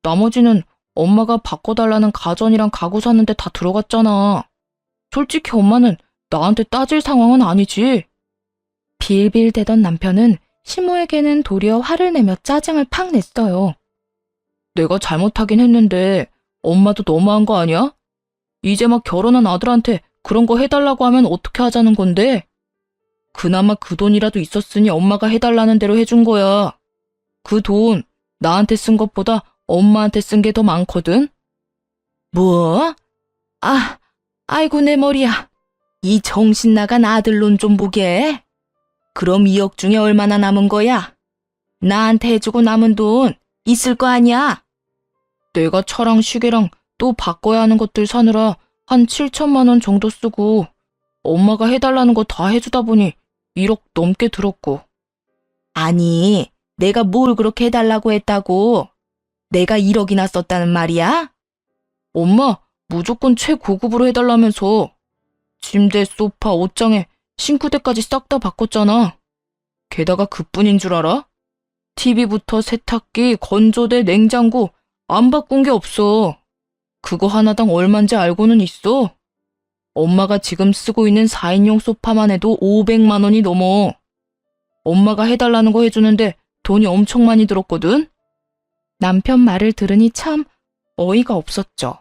나머지는 엄마가 바꿔달라는 가전이랑 가구 샀는데 다 들어갔잖아. 솔직히 엄마는 나한테 따질 상황은 아니지. 빌빌대던 남편은 시모에게는 도리어 화를 내며 짜증을 팍 냈어요. 내가 잘못하긴 했는데 엄마도 너무한 거 아니야? 이제 막 결혼한 아들한테 그런 거 해달라고 하면 어떻게 하자는 건데? 그나마 그 돈이라도 있었으니 엄마가 해달라는 대로 해준 거야. 그 돈 나한테 쓴 것보다 엄마한테 쓴 게 더 많거든? 뭐? 아이고 내 머리야. 이 정신 나간 아들론 좀 보게. 그럼 2억 중에 얼마나 남은 거야? 나한테 해주고 남은 돈 있을 거 아니야? 내가 차랑 시계랑 또 바꿔야 하는 것들 사느라 한 7천만 원 정도 쓰고 엄마가 해달라는 거 다 해주다 보니 1억 넘게 들었고. 아니, 내가 뭘 그렇게 해달라고 했다고? 내가 1억이나 썼다는 말이야? 엄마, 무조건 최고급으로 해달라면서. 침대, 소파, 옷장에 싱크대까지 싹 다 바꿨잖아. 게다가 그뿐인 줄 알아? TV부터 세탁기, 건조대, 냉장고 안 바꾼 게 없어. 그거 하나당 얼만지 알고는 있어? 엄마가 지금 쓰고 있는 4인용 소파만 해도 500만 원이 넘어. 엄마가 해달라는 거 해주는데 돈이 엄청 많이 들었거든? 남편 말을 들으니 참 어이가 없었죠.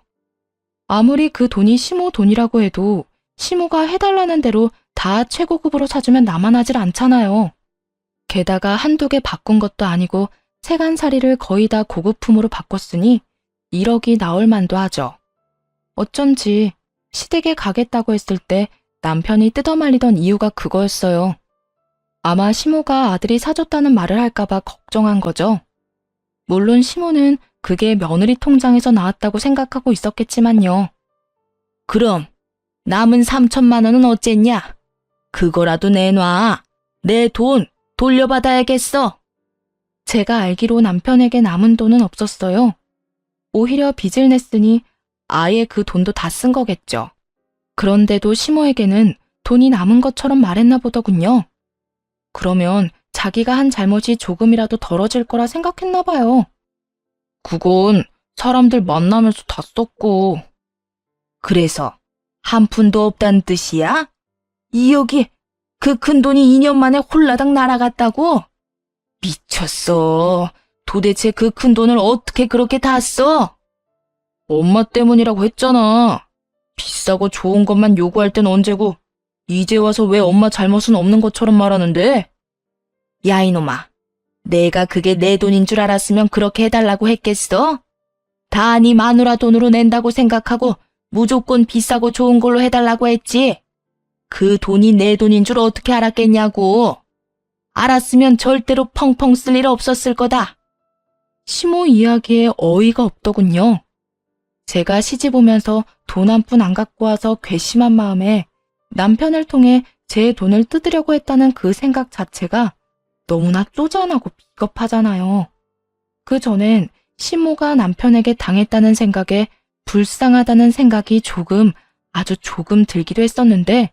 아무리 그 돈이 시모 돈이라고 해도 시모가 해달라는 대로 다 최고급으로 사주면 나만 하질 않잖아요. 게다가 한두 개 바꾼 것도 아니고 세간살이를 거의 다 고급품으로 바꿨으니 1억이 나올 만도 하죠. 어쩐지 시댁에 가겠다고 했을 때 남편이 뜯어말리던 이유가 그거였어요. 아마 시모가 아들이 사줬다는 말을 할까봐 걱정한 거죠. 물론 시모는 그게 며느리 통장에서 나왔다고 생각하고 있었겠지만요. 그럼 남은 3천만 원은 어쨌냐? 그거라도 내놔. 내 돈 돌려받아야겠어. 제가 알기로 남편에게 남은 돈은 없었어요. 오히려 빚을 냈으니 아예 그 돈도 다 쓴 거겠죠. 그런데도 시모에게는 돈이 남은 것처럼 말했나 보더군요. 그러면 자기가 한 잘못이 조금이라도 덜어질 거라 생각했나 봐요. 그건 사람들 만나면서 다 썼고. 그래서 한 푼도 없다는 뜻이야? 2억이 그 큰 돈이 2년 만에 홀라당 날아갔다고? 미쳤어. 도대체 그 큰 돈을 어떻게 그렇게 다 써? 엄마 때문이라고 했잖아. 비싸고 좋은 것만 요구할 땐 언제고 이제 와서 왜 엄마 잘못은 없는 것처럼 말하는데? 야 이놈아, 내가 그게 내 돈인 줄 알았으면 그렇게 해달라고 했겠어? 다 네 마누라 돈으로 낸다고 생각하고 무조건 비싸고 좋은 걸로 해달라고 했지. 그 돈이 내 돈인 줄 어떻게 알았겠냐고. 알았으면 절대로 펑펑 쓸 일 없었을 거다. 시모 이야기에 어이가 없더군요. 제가 시집 오면서 돈 한 푼 안 갖고 와서 괘씸한 마음에 남편을 통해 제 돈을 뜯으려고 했다는 그 생각 자체가 너무나 쪼잔하고 비겁하잖아요. 그 전엔 시모가 남편에게 당했다는 생각에 불쌍하다는 생각이 아주 조금 들기도 했었는데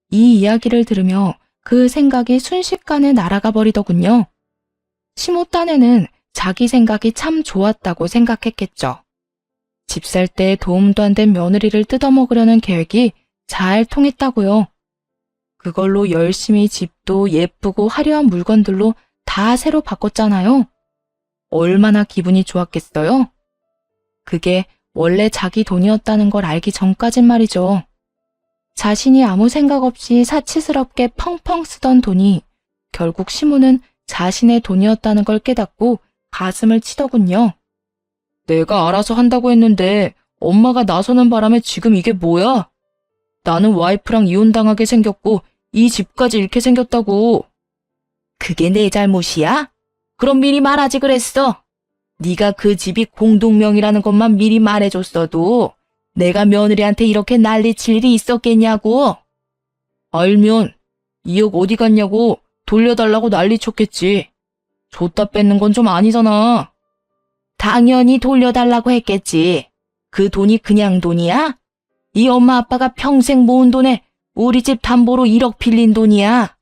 이 이야기를 들으며 그 생각이 순식간에 날아가 버리더군요. 시모 딴에는 자기 생각이 참 좋았다고 생각했겠죠. 집 살 때 도움도 안 된 며느리를 뜯어먹으려는 계획이 잘 통했다고요. 그걸로 열심히 집도 예쁘고 화려한 물건들로 다 새로 바꿨잖아요. 얼마나 기분이 좋았겠어요? 그게 원래 자기 돈이었다는 걸 알기 전까진 말이죠. 자신이 아무 생각 없이 사치스럽게 펑펑 쓰던 돈이 결국 시모는 자신의 돈이었다는 걸 깨닫고 가슴을 치더군요. 내가 알아서 한다고 했는데 엄마가 나서는 바람에 지금 이게 뭐야? 나는 와이프랑 이혼당하게 생겼고 이 집까지 잃게 생겼다고. 그게 내 잘못이야? 그럼 미리 말하지 그랬어. 네가 그 집이 공동명의라는 것만 미리 말해줬어도 내가 며느리한테 이렇게 난리칠 일이 있었겠냐고. 알면 2억 어디 갔냐고 돌려달라고 난리쳤겠지. 줬다 뺏는 건 좀 아니잖아. 당연히 돌려달라고 했겠지. 그 돈이 그냥 돈이야? 이 엄마 아빠가 평생 모은 돈에 우리 집 담보로 1억 빌린 돈이야.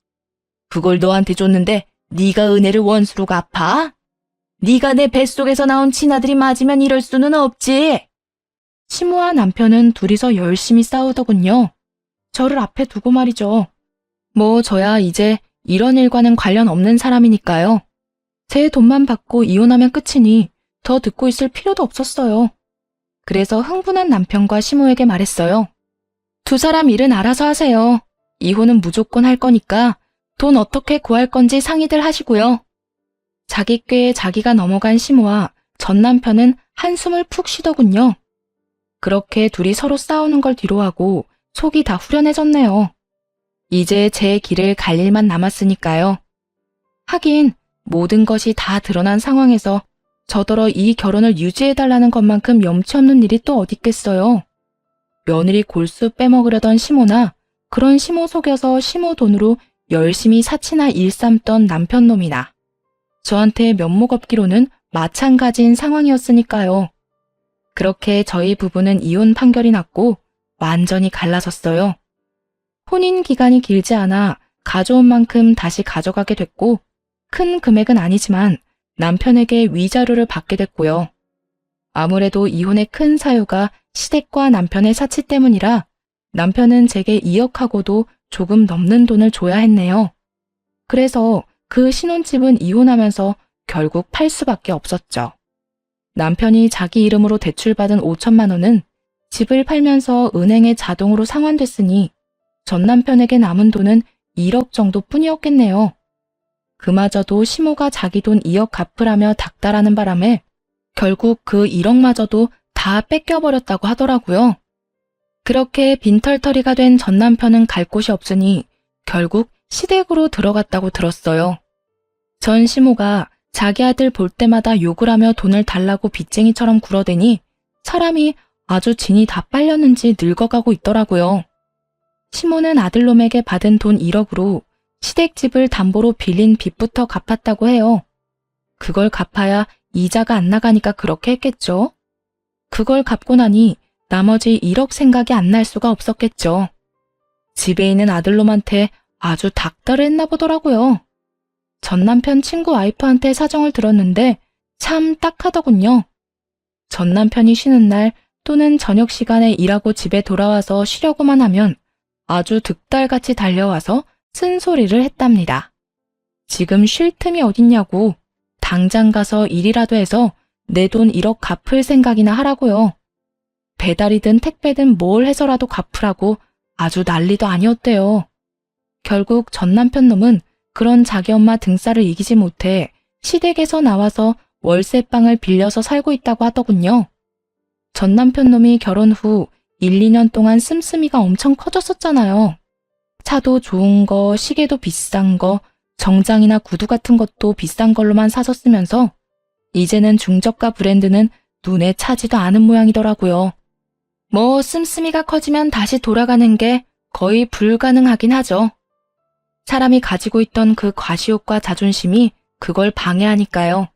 그걸 너한테 줬는데 네가 은혜를 원수로 갚아? 네가 내 뱃속에서 나온 친아들이 맞으면 이럴 수는 없지. 시모와 남편은 둘이서 열심히 싸우더군요. 저를 앞에 두고 말이죠. 뭐 저야 이제 이런 일과는 관련 없는 사람이니까요. 제 돈만 받고 이혼하면 끝이니 더 듣고 있을 필요도 없었어요. 그래서 흥분한 남편과 시모에게 말했어요. 두 사람 일은 알아서 하세요. 이혼은 무조건 할 거니까 돈 어떻게 구할 건지 상의들 하시고요. 자기 꾀에 자기가 넘어간 시모와 전 남편은 한숨을 푹 쉬더군요. 그렇게 둘이 서로 싸우는 걸 뒤로하고 속이 다 후련해졌네요. 이제 제 길을 갈 일만 남았으니까요. 하긴 모든 것이 다 드러난 상황에서 저더러 이 결혼을 유지해달라는 것만큼 염치 없는 일이 또 어딨겠어요. 며느리 골수 빼먹으려던 시모나 그런 시모 속여서 시모 돈으로 열심히 사치나 일삼던 남편놈이나 저한테 면목 없기로는 마찬가지인 상황이었으니까요. 그렇게 저희 부부는 이혼 판결이 났고 완전히 갈라섰어요. 혼인 기간이 길지 않아 가져온 만큼 다시 가져가게 됐고 큰 금액은 아니지만 남편에게 위자료를 받게 됐고요. 아무래도 이혼의 큰 사유가 시댁과 남편의 사치 때문이라 남편은 제게 2억하고도 조금 넘는 돈을 줘야 했네요. 그래서 그 신혼집은 이혼하면서 결국 팔 수밖에 없었죠. 남편이 자기 이름으로 대출받은 5천만 원은 집을 팔면서 은행에 자동으로 상환됐으니 전 남편에게 남은 돈은 1억 정도뿐이었겠네요. 그마저도 시모가 자기 돈 2억 갚으라며 닥달하는 바람에 결국 그 1억마저도 다 뺏겨버렸다고 하더라고요. 그렇게 빈털터리가 된 전 남편은 갈 곳이 없으니 결국 시댁으로 들어갔다고 들었어요. 전 시모가 자기 아들 볼 때마다 욕을 하며 돈을 달라고 빚쟁이처럼 굴어대니 사람이 아주 진이 다 빨렸는지 늙어가고 있더라고요. 시모는 아들놈에게 받은 돈 1억으로 시댁집을 담보로 빌린 빚부터 갚았다고 해요. 그걸 갚아야 이자가 안 나가니까 그렇게 했겠죠. 그걸 갚고 나니 나머지 1억 생각이 안 날 수가 없었겠죠. 집에 있는 아들놈한테 아주 닥달을 했나 보더라고요. 전 남편 친구 와이프한테 사정을 들었는데 참 딱하더군요. 전 남편이 쉬는 날 또는 저녁 시간에 일하고 집에 돌아와서 쉬려고만 하면 아주 득달같이 달려와서 쓴소리를 했답니다. 지금 쉴 틈이 어딨냐고 당장 가서 일이라도 해서 내 돈 1억 갚을 생각이나 하라고요. 배달이든 택배든 뭘 해서라도 갚으라고 아주 난리도 아니었대요. 결국 전 남편 놈은 그런 자기 엄마 등살을 이기지 못해 시댁에서 나와서 월세방을 빌려서 살고 있다고 하더군요. 전 남편 놈이 결혼 후 1, 2년 동안 씀씀이가 엄청 커졌었잖아요. 차도 좋은 거, 시계도 비싼 거, 정장이나 구두 같은 것도 비싼 걸로만 사서 쓰면서 이제는 중저가 브랜드는 눈에 차지도 않은 모양이더라고요. 뭐 씀씀이가 커지면 다시 돌아가는 게 거의 불가능하긴 하죠. 사람이 가지고 있던 그 과시욕과 자존심이 그걸 방해하니까요.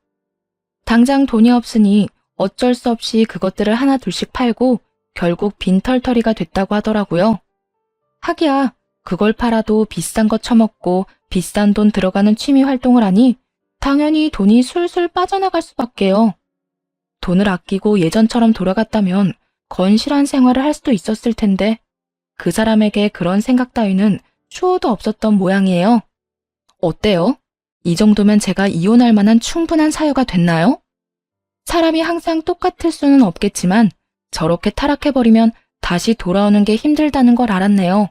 당장 돈이 없으니 어쩔 수 없이 그것들을 하나 둘씩 팔고 결국 빈털터리가 됐다고 하더라고요. 하기야 그걸 팔아도 비싼 거 처먹고 비싼 돈 들어가는 취미 활동을 하니 당연히 돈이 술술 빠져나갈 수밖에요. 돈을 아끼고 예전처럼 돌아갔다면 건실한 생활을 할 수도 있었을 텐데 그 사람에게 그런 생각 따위는 추호도 없었던 모양이에요. 어때요? 이 정도면 제가 이혼할 만한 충분한 사유가 됐나요? 사람이 항상 똑같을 수는 없겠지만 저렇게 타락해버리면 다시 돌아오는 게 힘들다는 걸 알았네요.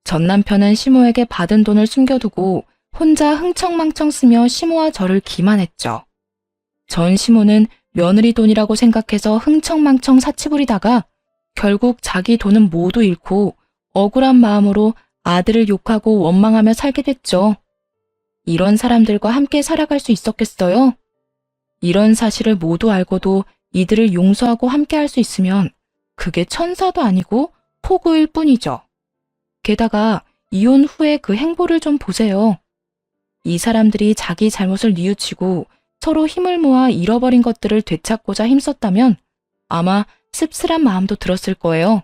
전 남편은 시모에게 받은 돈을 숨겨두고 혼자 흥청망청 쓰며 시모와 저를 기만했죠. 전 시모는 며느리 돈이라고 생각해서 흥청망청 사치 부리다가 결국 자기 돈은 모두 잃고 억울한 마음으로 아들을 욕하고 원망하며 살게 됐죠. 이런 사람들과 함께 살아갈 수 있었겠어요? 이런 사실을 모두 알고도 이들을 용서하고 함께 할 수 있으면 그게 천사도 아니고 폭우일 뿐이죠. 게다가 이혼 후에 그 행보를 좀 보세요. 이 사람들이 자기 잘못을 뉘우치고 서로 힘을 모아 잃어버린 것들을 되찾고자 힘썼다면 아마 씁쓸한 마음도 들었을 거예요.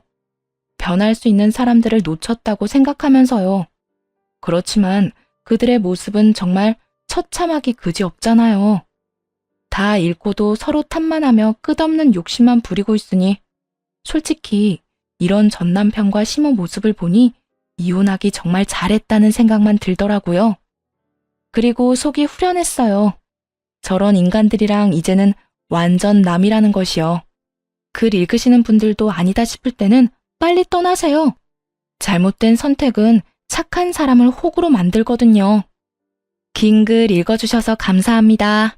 변할 수 있는 사람들을 놓쳤다고 생각하면서요. 그렇지만 그들의 모습은 정말 처참하기 그지없잖아요. 다 잃고도 서로 탓만하며 끝없는 욕심만 부리고 있으니 솔직히 이런 전 남편과 시모 모습을 보니 이혼하기 정말 잘했다는 생각만 들더라고요. 그리고 속이 후련했어요. 저런 인간들이랑 이제는 완전 남이라는 것이요. 글 읽으시는 분들도 아니다 싶을 때는 빨리 떠나세요. 잘못된 선택은 착한 사람을 호구로 만들거든요. 긴 글 읽어주셔서 감사합니다.